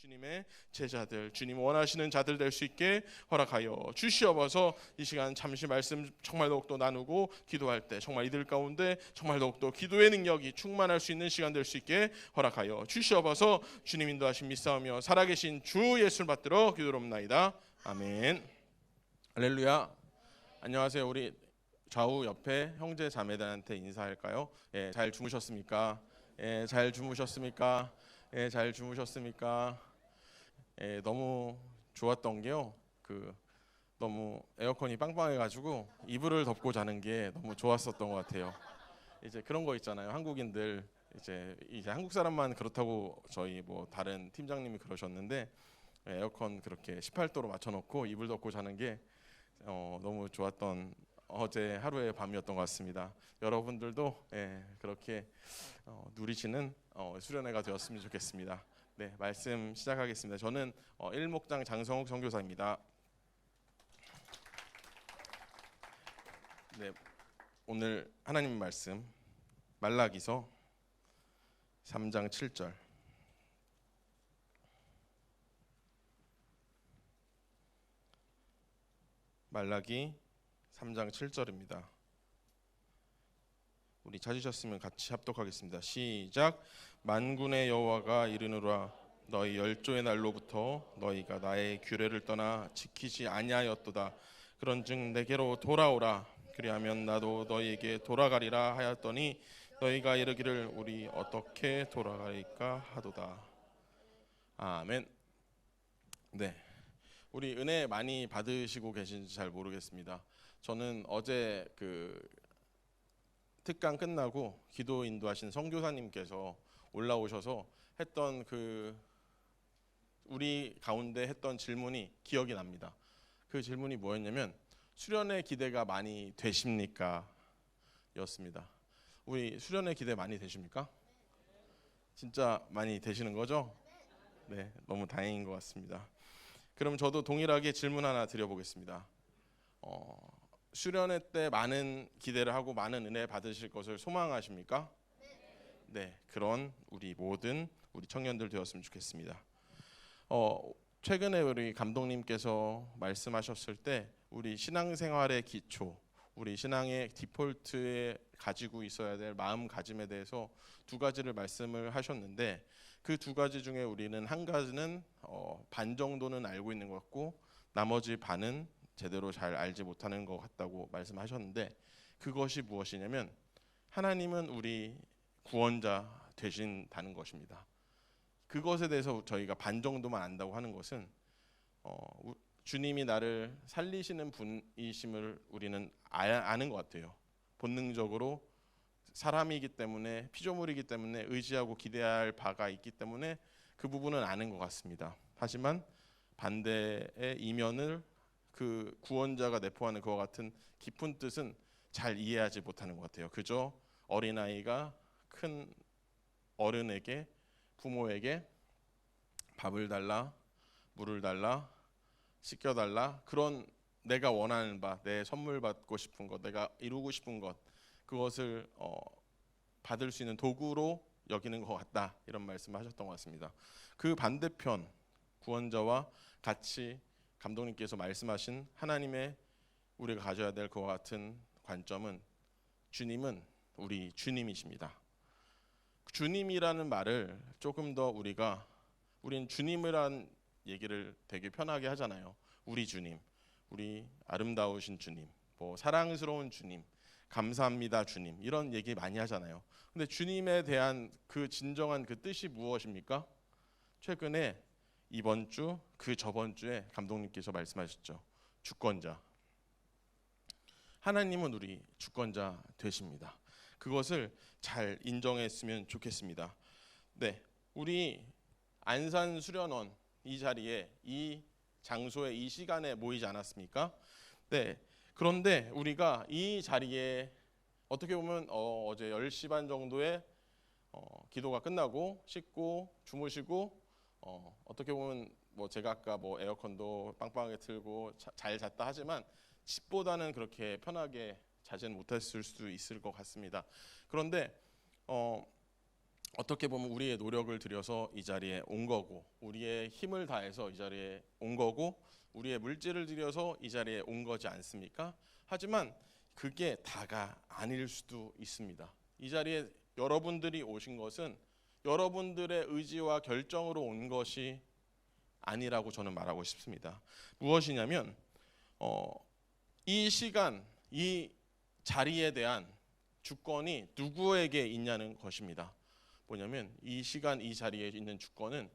주님의 제자들, 주님 원하시는 자들 될 수 있게 허락하여 주시옵소서. 이 시간 잠시 말씀 정말 더욱더 나누고 기도할 때 정말 이들 가운데 정말 더욱더 기도의 능력이 충만할 수 있는 시간 될 수 있게 허락하여 주시옵소서. 주님 인도하신 믿사오며 살아계신 주 예수를 받들어 기도롭나이다. 아멘. 할렐루야. 안녕하세요. 우리 좌우 옆에 형제 자매들한테 인사할까요? 예, 잘 주무셨습니까? 예, 잘 주무셨습니까? 예, 잘 주무셨습니까? 예, 너무 좋았던 게요. 너무 에어컨이 빵빵해가지고 이불을 덮고 자는 게 너무 좋았었던 것 같아요. 이제 그런 거 있잖아요. 한국인들 이제 한국 사람만 그렇다고 저희 뭐 다른 팀장님이 그러셨는데 에어컨 그렇게 18도로 맞춰놓고 이불 덮고 자는 게 너무 좋았던 어제 하루의 밤이었던 것 같습니다. 여러분들도 그렇게 누리시는 수련회가 되었으면 좋겠습니다. 네, 말씀 시작하겠습니다. 저는 일목장 장성욱 선교사입니다. 네, 오늘 하나님 말씀 말라기서 3장 7절. 말라기 3장 7절입니다. 우리 찾으셨으면 같이 합독하겠습니다. 시작. 만군의 여호와가 이르노라 너희 열조의 날로부터 너희가 나의 규례를 떠나 지키지 아니하였도다. 그런즉 내게로 돌아오라. 그리하면 나도 너희에게 돌아가리라 하였더니 너희가 이르기를 우리 어떻게 돌아가리까 하도다. 아멘. 네, 우리 은혜 많이 받으시고 계신지 잘 모르겠습니다. 저는 어제 특강 끝나고 기도 인도하신 선교사님께서 올라오셔서 했던 우리 가운데 했던 질문이 기억이 납니다. 그 질문이 뭐였냐면 수련의 기대가 많이 되십니까? 였습니다. 우리 수련의 기대 많이 되십니까? 진짜 많이 되시는 거죠? 네, 너무 다행인 것 같습니다. 그럼 저도 동일하게 질문 하나 드려보겠습니다. 수련회 때 많은 기대를 하고 많은 은혜 받으실 것을 소망하십니까? 네, 그런 우리 모든 우리 청년들 되었으면 좋겠습니다. 최근에 우리 감독님께서 말씀하셨을 때 우리 신앙생활의 기초, 우리 신앙의 디폴트에 가지고 있어야 될 마음가짐에 대해서 두 가지를 말씀을 하셨는데 그 두 가지 중에 우리는 한 가지는 반 정도는 알고 있는 것 같고 나머지 반은 제대로 잘 알지 못하는 것 같다고 말씀하셨는데 그것이 무엇이냐면 하나님은 우리 구원자 되신다는 것입니다. 그것에 대해서 저희가 반 정도만 안다고 하는 것은 주님이 나를 살리시는 분이심을 우리는 아는 것 같아요. 본능적으로 사람이기 때문에 피조물이기 때문에 의지하고 기대할 바가 있기 때문에 그 부분은 아는 것 같습니다. 하지만 반대의 이면을 그 구원자가 내포하는 그와 같은 깊은 뜻은 잘 이해하지 못하는 것 같아요. 그저 어린아이가 큰 어른에게 부모에게 밥을 달라 물을 달라 씻겨달라 그런 내가 원하는 바, 내 선물 받고 싶은 것, 내가 이루고 싶은 것 그것을 받을 수 있는 도구로 여기는 것 같다 이런 말씀하셨던 것 같습니다. 그 반대편 구원자와 같이 감독님께서 말씀하신 하나님의 우리가 가져야 될 그와 같은 관점은 주님은 우리 주님이십니다. 주님이라는 말을 조금 더 우린 주님이란 얘기를 되게 편하게 하잖아요. 우리 주님, 우리 아름다우신 주님, 뭐 사랑스러운 주님, 감사합니다 주님 이런 얘기 많이 하잖아요. 근데 주님에 대한 그 진정한 그 뜻이 무엇입니까? 최근에 이번 주, 저번 주에 감독님께서 말씀하셨죠. 주권자. 하나님은 우리 주권자 되십니다. 그것을 잘 인정했으면 좋겠습니다. 네, 우리 안산 수련원 이 자리에 이 장소에 이 시간에 모이지 않았습니까? 네. 그런데 우리가 이 자리에 어떻게 보면 어제 10시 반 정도에 기도가 끝나고 씻고 주무시고 어떻게 보면 뭐 제가 아까 뭐 에어컨도 빵빵하게 틀고 잘 잤다 하지만 집보다는 그렇게 편하게 자지는 못했을 수도 있을 것 같습니다. 그런데 어떻게 보면 우리의 노력을 들여서 이 자리에 온 거고, 우리의 힘을 다해서 이 자리에 온 거고, 우리의 물질을 들여서 이 자리에 온 거지 않습니까? 하지만 그게 다가 아닐 수도 있습니다. 이 자리에 여러분들이 오신 것은 여러분들의 의지와 결정으로 온 것이 아니라고 저는 말하고 싶습니다. 무엇이냐면 이 시간, 이 자리에 대한 주권이 누구에게 있냐는 것입니다. 뭐냐면 이 시간 이 자리에 있는 주권은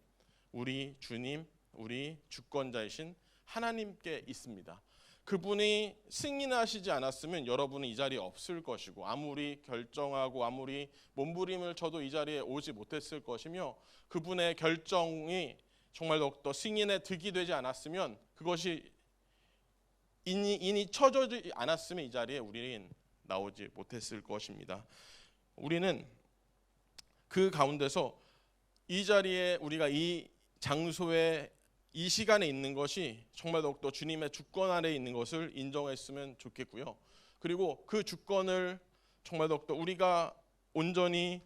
우리 주님, 우리 주권자이신 하나님께 있습니다. 그분이 승인하시지 않았으면 여러분은 이 자리에 없을 것이고, 아무리 결정하고 아무리 몸부림을 쳐도 이 자리에 오지 못했을 것이며, 그분의 결정이 정말 더욱더 승인의 득이 되지 않았으면, 그것이 인이 쳐지지 않았으면 이 자리에 우리는 나오지 못했을 것입니다. 우리는 그 가운데서 이 자리에, 우리가 이 장소에 이 시간에 있는 것이 정말 더욱더 주님의 주권 아래에 있는 것을 인정했으면 좋겠고요. 그리고 그 주권을 정말 더욱더 우리가 온전히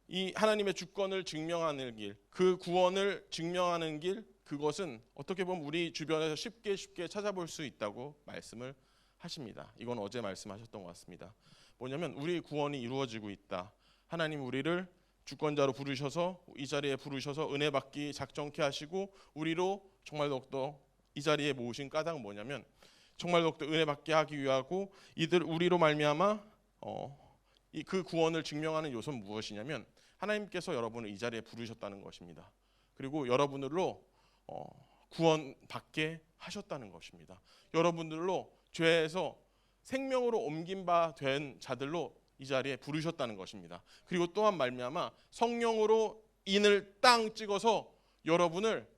이 하나님의 주권을 증명하는 길, 그 구원을 증명하는 길, 그것은 어떻게 보면 우리 주변에서 쉽게 찾아볼 수 있다고 말씀을 하십니다. 이건 어제 말씀하셨던 것 같습니다. 뭐냐면 우리 구원이 이루어지고 있다. 하나님 우리를 주권자로 부르셔서 이 자리에 부르셔서 은혜 받기 작정케 하시고, 우리로 정말 더욱더 이 자리에 모으신 까닭은 뭐냐면 정말 더욱더 은혜 받게 하기 위하고, 우리로 말미암아 그 구원을 증명하는 요소는 무엇이냐면 하나님께서 여러분을 이 자리에 부르셨다는 것입니다. 그리고 여러분들로 구원 받게 하셨다는 것입니다. 여러분들로 죄에서 생명으로 옮긴 바 된 자들로 이 자리에 부르셨다는 것입니다. 그리고 또한 말미암아 성령으로 인을 땅 찍어서 여러분을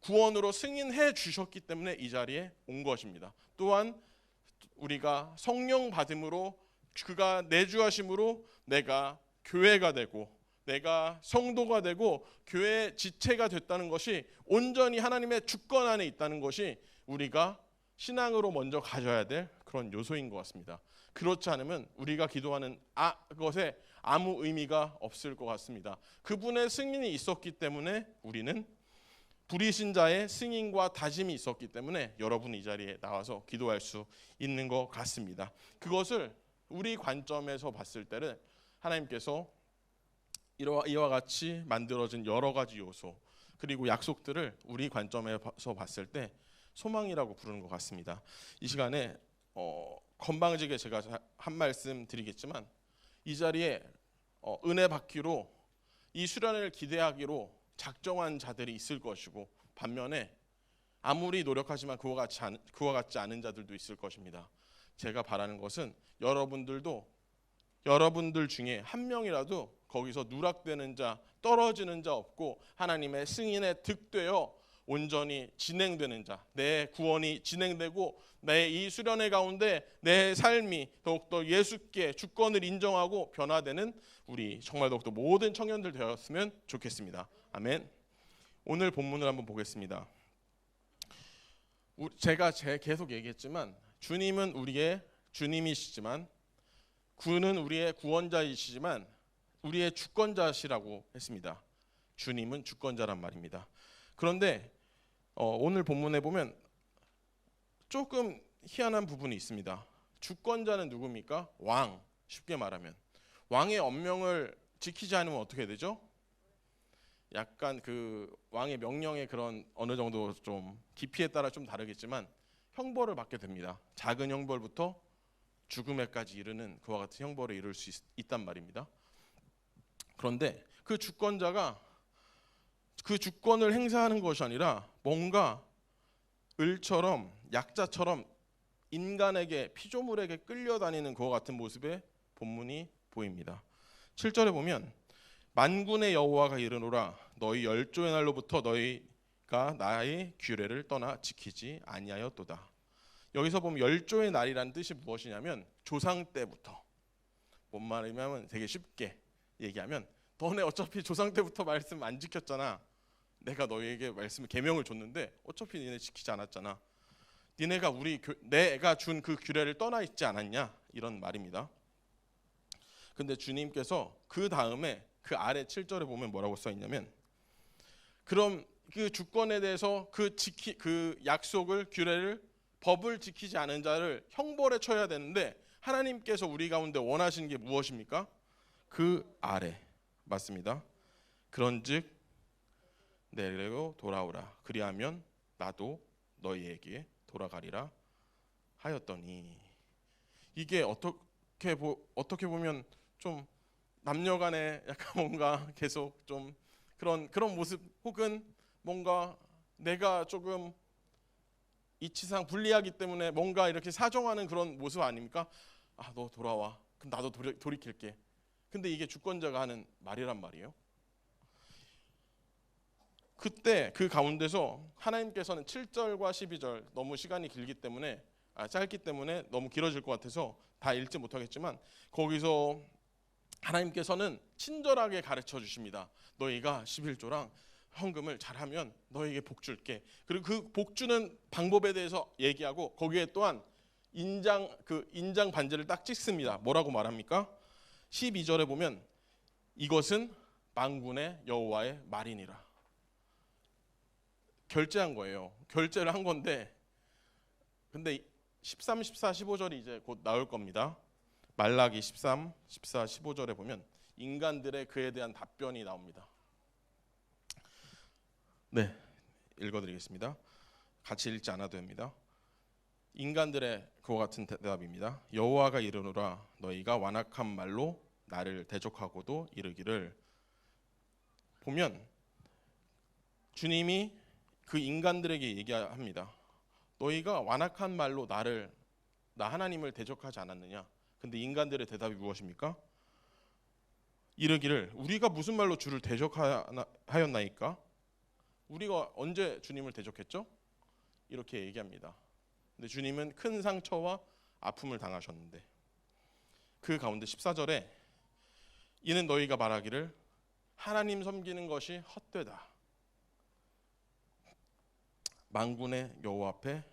구원으로 승인해 주셨기 때문에 이 자리에 온 것입니다. 또한 우리가 성령 받음으로, 그가 내주하심으로 내가 교회가 되고 내가 성도가 되고 교회의 지체가 됐다는 것이 온전히 하나님의 주권 안에 있다는 것이 우리가 신앙으로 먼저 가져야 될 그런 요소인 것 같습니다. 그렇지 않으면 우리가 기도하는 것에 아무 의미가 없을 것 같습니다. 그분의 승인이 있었기 때문에, 우리는 불의신자의 승인과 다짐이 있었기 때문에 여러분 이 자리에 나와서 기도할 수 있는 것 같습니다. 그것을 우리 관점에서 봤을 때는 하나님께서 이와 같이 만들어진 여러 가지 요소, 그리고 약속들을 우리 관점에서 봤을 때 소망이라고 부르는 것 같습니다. 이 시간에 건방지게 제가 한 말씀 드리겠지만, 이 자리에 은혜 받기로, 이 수련을 기대하기로 작정한 자들이 있을 것이고, 반면에 아무리 노력하지만 그와 같지 않은 자들도 있을 것입니다. 제가 바라는 것은 여러분들 중에 한 명이라도 거기서 누락되는 자, 떨어지는 자 없고 하나님의 승인에 득되어 온전히 진행되는 자, 내 구원이 진행되고 내 이 수련회 가운데 내 삶이 더욱더 예수께 주권을 인정하고 변화되는 우리 정말 더욱더 모든 청년들 되었으면 좋겠습니다. 아멘. 오늘 본문을 한번 보겠습니다. 제가 계속 얘기했지만 주님은 우리의 주님이시지만, 구는 우리의 구원자이시지만 우리의 주권자시라고 했습니다. 주님은 주권자란 말입니다. 그런데 오늘 본문에 보면 조금 희한한 부분이 있습니다. 주권자는 누굽니까? 왕. 쉽게 말하면 왕의 엄명을 지키지 않으면 어떻게 되죠? 약간 그 왕의 명령의 그런 어느 정도 좀 깊이에 따라 좀 다르겠지만 형벌을 받게 됩니다. 작은 형벌부터 죽음에까지 이르는 그와 같은 형벌에 이를 수 있단 말입니다. 그런데 그 주권자가 그 주권을 행사하는 것이 아니라 뭔가 을처럼, 약자처럼 인간에게, 피조물에게 끌려다니는 그와 같은 모습의 본문이 보입니다. 7절에 보면 만군의 여호와가 이르노라, 너희 열조의 날로부터 너희가 나의 규례를 떠나 지키지 아니하였도다. 여기서 보면 열조의 날이라는 뜻이 무엇이냐면 조상 때부터, 뭔 말이냐면 되게 쉽게 얘기하면 너네 어차피 조상 때부터 말씀 안 지켰잖아. 내가 너희에게 말씀을 계명을 줬는데 어차피 니네 지키지 않았잖아. 니네가 내가 준 그 규례를 떠나 있지 않았냐, 이런 말입니다. 근데 주님께서 그 다음에 그 아래 7절에 보면 뭐라고 써 있냐면, 그럼 그 주권에 대해서 그 약속을, 규례를, 법을 지키지 않은 자를 형벌에 처해야 되는데, 하나님께서 우리 가운데 원하시는 게 무엇입니까? 그 아래. 맞습니다. 그런즉 내게로 돌아오라. 그리하면 나도 너희에게 돌아가리라 하였더니. 이게 어떻게 보면 좀 남녀간에 약간 뭔가 계속 좀 그런 모습, 혹은 뭔가 내가 조금 이치상 불리하기 때문에 뭔가 이렇게 사정하는 그런 모습 아닙니까? 아, 너 돌아와. 그럼 나도 돌이킬게. 근데 이게 주권자가 하는 말이란 말이에요. 그때 그 가운데서 하나님께서는 7절과 12절, 너무 시간이 짧기 때문에 너무 길어질 것 같아서 다 읽지 못하겠지만, 거기서 하나님께서는 친절하게 가르쳐 주십니다. 너희가 11조랑 헌금을 잘하면 너희에게 복 줄게. 그리고 그 복 주는 방법에 대해서 얘기하고, 거기에 또한 인장 반지를 딱 찍습니다. 뭐라고 말합니까? 12절에 보면 이것은 만군의 여호와의 말이니라. 결제한 거예요. 결제를 한 건데, 근데 13, 14, 15절이 이제 곧 나올 겁니다. 말라기 13, 14, 15절에 보면 인간들의 그에 대한 답변이 나옵니다. 네, 읽어드리겠습니다. 같이 읽지 않아도 됩니다. 인간들의 그와 같은 대답입니다. 여호와가 이르노라, 너희가 완악한 말로 나를 대적하고도 이르기를. 보면 주님이 그 인간들에게 얘기합니다. 너희가 완악한 말로 나 하나님을 대적하지 않았느냐? 근데 인간들의 대답이 무엇입니까? 이르기를, 우리가 무슨 말로 주를 대적하였나이까? 우리가 언제 주님을 대적했죠? 이렇게 얘기합니다. 근데 주님은 큰 상처와 아픔을 당하셨는데, 그 가운데 14절에 이는 너희가 말하기를 하나님 섬기는 것이 헛되다. 만군의 여호와 앞에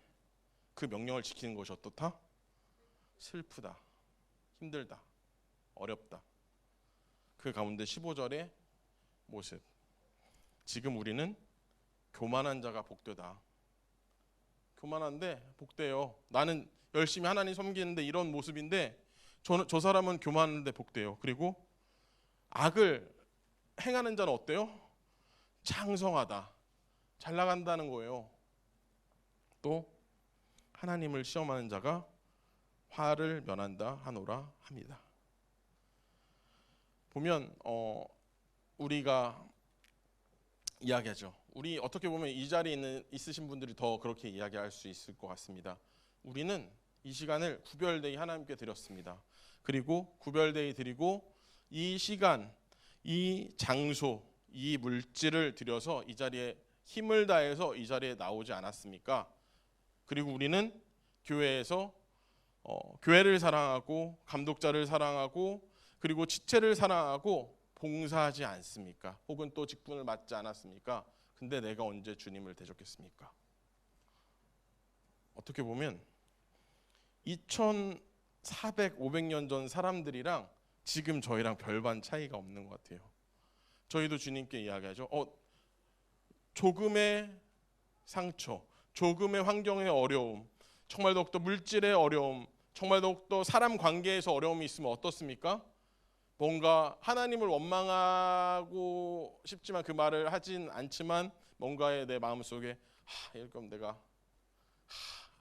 그 명령을 지키는 것이 어떻다? 슬프다, 힘들다, 어렵다. 그 가운데 15절의 모습. 지금 우리는 교만한 자가 복되다. 교만한데 복돼요. 나는 열심히 하나님 섬기는데 이런 모습인데, 저 사람은 교만한데 복돼요. 그리고 악을 행하는 자는 어때요? 창성하다, 잘 나간다는 거예요. 또 하나님을 시험하는 자가 화를 면한다 하노라 합니다. 보면 우리가 이야기하죠. 우리 어떻게 보면 이 자리에 있으신 분들이 더 그렇게 이야기할 수 있을 것 같습니다. 우리는 이 시간을 구별되이 하나님께 드렸습니다. 그리고 구별되이 드리고, 이 시간, 이 장소, 이 물질을 들여서 이 자리에 힘을 다해서 이 자리에 나오지 않았습니까? 그리고 우리는 교회에서 교회를 사랑하고 감독자를 사랑하고 그리고 지체를 사랑하고 봉사하지 않습니까? 혹은 또 직분을 맡지 않았습니까? 근데 내가 언제 주님을 대적했습니까? 어떻게 보면 2400, 500년 전 사람들이랑 지금 저희랑 별반 차이가 없는 것 같아요. 저희도 주님께 이야기하죠. 조금의 상처, 조금의 환경의 어려움, 정말 더욱더 물질의 어려움, 정말 더욱더 사람 관계에서 어려움이 있으면 어떻습니까? 뭔가 하나님을 원망하고 싶지만 그 말을 하진 않지만, 뭔가에 내 마음속에 이럴 내가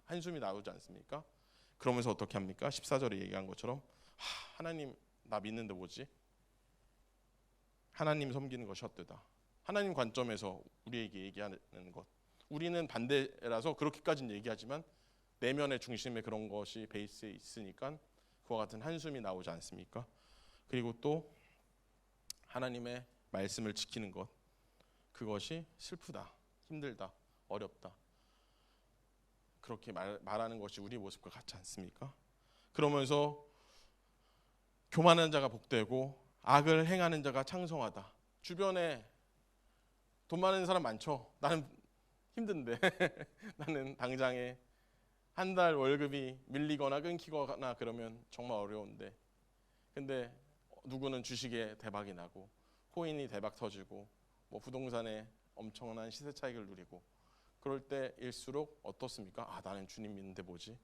한숨이 나오지 않습니까? 그러면서 어떻게 합니까? 14절에 얘기한 것처럼 하나님 나 믿는데 뭐지? 하나님 섬기는 것이 헛되다. 하나님 관점에서 우리에게 얘기하는 것, 우리는 반대라서 그렇게까지는 얘기하지만 내면의 중심에 그런 것이 베이스에 있으니까 그와 같은 한숨이 나오지 않습니까? 그리고 또 하나님의 말씀을 지키는 것, 그것이 슬프다, 힘들다, 어렵다, 그렇게 말하는 것이 우리 모습과 같지 않습니까? 그러면서 교만한 자가 복되고 악을 행하는 자가 창성하다. 주변에 돈 많은 사람 많죠. 나는 힘든데 나는 당장에 한 달 월급이 밀리거나 끊기거나 그러면 정말 어려운데, 근데 누구는 주식에 대박이 나고, 코인이 대박 터지고 뭐 부동산에 엄청난 시세 차익을 누리고 그럴 때일수록 어떻습니까? 아, 나는 주님 믿는데 뭐지?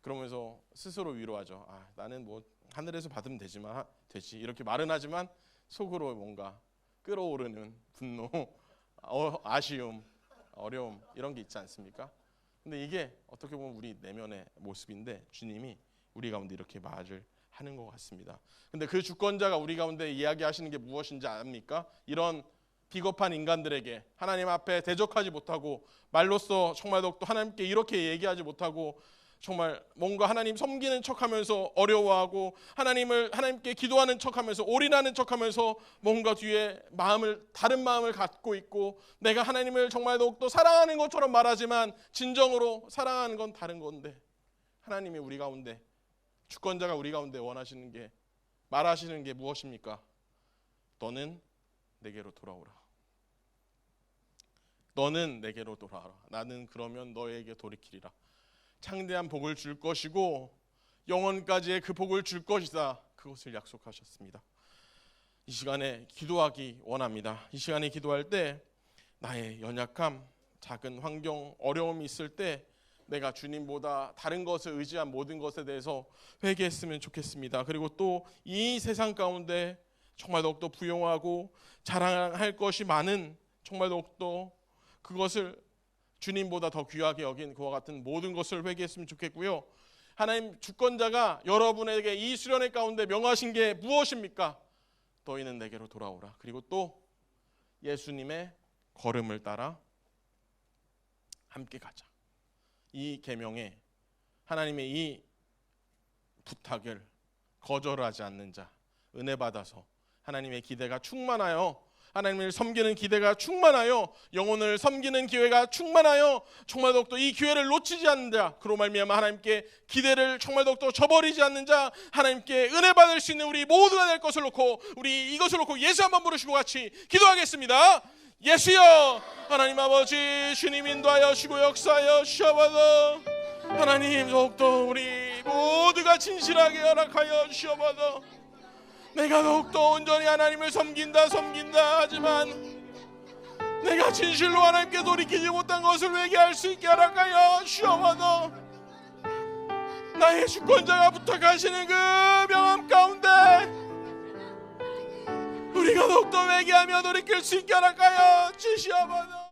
그러면서 스스로 위로하죠. 아, 나는 뭐 하늘에서 받으면 되지 이렇게 말은 하지만 속으로 뭔가 끓어오르는 분노, 아쉬움, 어려움 이런 게 있지 않습니까? 근데 이게 어떻게 보면 우리 내면의 모습인데 주님이 우리 가운데 이렇게 말을 하는 것 같습니다. 근데 그 주권자가 우리 가운데 이야기하시는 게 무엇인지 압니까? 이런 비겁한 인간들에게 하나님 앞에 대적하지 못하고 말로써 정말 더욱더 하나님께 이렇게 얘기하지 못하고 정말 뭔가 하나님 섬기는 척하면서 어려워하고 하나님께 기도하는 척하면서 올인하는 척하면서 뭔가 뒤에 다른 마음을 갖고 있고 내가 하나님을 정말 더욱더 사랑하는 것처럼 말하지만 진정으로 사랑하는 건 다른 건데 하나님이 우리 가운데 주권자가 우리 가운데 원하시는 게 말하시는 게 무엇입니까? 너는 내게로 돌아오라. 너는 내게로 돌아와라. 나는 그러면 너에게 돌이키리라. 창대한 복을 줄 것이고 영원까지의 그 복을 줄 것이다. 그것을 약속하셨습니다. 이 시간에 기도하기 원합니다. 이 시간에 기도할 때 나의 연약함, 작은 환경, 어려움이 있을 때 내가 주님보다 다른 것을 의지한 모든 것에 대해서 회개했으면 좋겠습니다. 그리고 또 이 세상 가운데 정말 더욱더 부용하고 자랑할 것이 많은 정말 더욱더 그것을 주님보다 더 귀하게 여긴 그와 같은 모든 것을 회개했으면 좋겠고요. 하나님 주권자가 여러분에게 이 수련회 가운데 명하신 게 무엇입니까? 너희는 내게로 돌아오라. 그리고 또 예수님의 걸음을 따라 함께 가자. 이 계명에 하나님의 이 부탁을 거절하지 않는 자, 은혜 받아서 하나님의 기대가 충만하여 하나님을 섬기는 기대가 충만하여 영혼을 섬기는 기회가 충만하여 정말 더욱더 이 기회를 놓치지 않는 자, 그로 말미암아 하나님께 기대를 정말 더욱더 저버리지 않는 자, 하나님께 은혜 받을 수 있는 우리 모두가 될 것을 놓고 우리 이것을 놓고 예수 한번 부르시고 같이 기도하겠습니다. 예수여, 하나님 아버지 주님 인도하여 주시고 역사하여 주시옵소서. 하나님 더욱더 우리 모두가 진실하게 허락하여 주시옵소서. 내가 더욱더 온전히 하나님을 섬긴다 하지만 내가 진실로 하나님께 돌이키지 못한 것을 회개할 수 있게 허락하여 주옵소서. 나의 주권자가 부탁하시는 그 명함 가운데 우리가 더욱더 회개하며 돌이킬 수 있게 허락하여 주시옵소서.